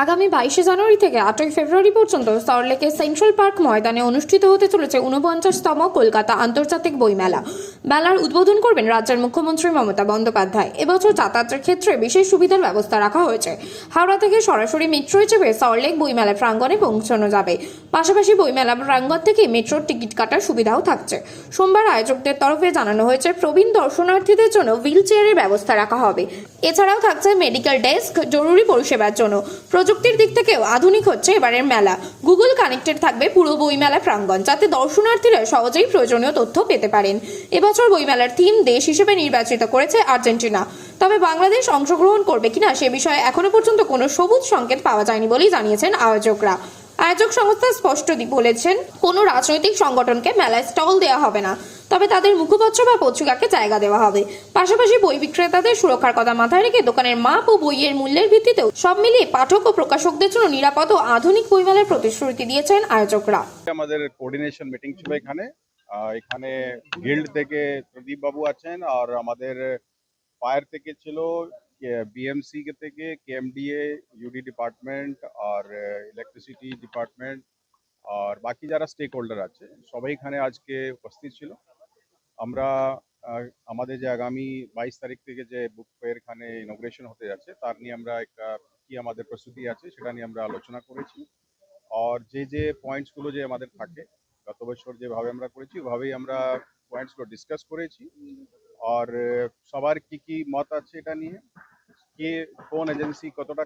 আগামী 22শে জানুয়ারি থেকে 8ই ফেব্রুয়ারি পর্যন্ত সল্টলেকের সেন্ট্রাল পার্ক ময়দানে অনুষ্ঠিত হতে চলেছে 49তম কলকাতা আন্তর্জাতিক বইমেলা। মেলার উদ্বোধন করবেন রাজ্যের মুখ্যমন্ত্রী মমতা বন্দ্যোপাধ্যায়। এবছর যাতায়াতের ক্ষেত্রে বিশেষ সুবিধার ব্যবস্থা রাখা হয়েছে। হাওড়া থেকে সরাসরি মেট্রোয় চেপে সল্টলেক বইমেলা প্রাঙ্গণে পৌঁছানো যাবে। পাশাপাশি বইমেলা প্রাঙ্গণ থেকে মেট্রোর টিকিট কাটার সুবিধাও থাকছে। সোমবার আয়োজকদের তরফে জানানো হয়েছে প্রবীণ দর্শনার্থীদের জন্য হুইল চেয়ারের ব্যবস্থা রাখা হবে। এছাড়াও থাকছে মেডিকেল ডেস্ক, জরুরি পরিষেবার জন্য। প্রযুক্তির দিক থেকেও আধুনিক হচ্ছে এবারের মেলা। গুগল কানেক্টেড থাকবে পুরো বইমেলা প্রাঙ্গণ, যাতে দর্শনার্থীরা সহজেই প্রয়োজনীয় তথ্য পেতে পারেন। এবছর বইমেলার থিম দেশ হিসেবে নির্বাচিত করেছে আর্জেন্টিনা। তবে বাংলাদেশ অংশগ্রহণ করবে কিনা সে বিষয়ে এখনো পর্যন্ত কোনো সবুজ সংকেত পাওয়া যায়নি বলেই জানিয়েছেন আয়োজকরা। আয়োজক সংস্থা স্পষ্ট বলেছেন, কোনো রাজনৈতিক সংগঠনকে মেলায় স্টল দেওয়া হবে না, তবে তাদের মুখপত্র বা পত্রিকাকে জায়গা দেওয়া হবে। পাশাপাশি বই বিক্রেতাদের সুরক্ষার কথা মাথায় রেখে দোকানের মাপ ও বইয়ের মূল্যের ভিত্তিতেও সব মিলিয়ে পাঠক ও প্রকাশকদের জন্য নিরাপদ ও আধুনিক বইমেলার প্রতিশ্রুতি দিয়েছেন আয়োজকরা। আমাদের কোঅর্ডিনেশন মিটিং ছিল এখানে গিল্ড থেকে প্রদীপ বাবু আছেন, আর আমাদের ফায়ার থেকে ছিল বিএমসি থেকে কেএমডিএ, ইউডি ডিপার্টমেন্ট আর ইলেকট্রিসিটি ডিপার্টমেন্ট, আর বাকি যারা স্টেক হোল্ডার আছে সবাই এখানে আজকে উপস্থিত ছিল। আমরা আমাদের যে আগামী 22 তারিখ থেকে যে বুক ফেয়ার এখানে ইনগ্রেশন হতে যাচ্ছে তার নিয়ে আমরা একটা কি আমাদের প্রস্তুতি আছে সেটা নিয়ে আমরা আলোচনা করেছি। আর যে পয়েন্টসগুলো যে আমাদের থাকে গত বছর যেভাবে আমরা করেছি ওভাবেই আমরা পয়েন্টসগুলো ডিসকাস করেছি। আর সবার কি মত আছে এটা নিয়ে, কে কোন এজেন্সি কতটা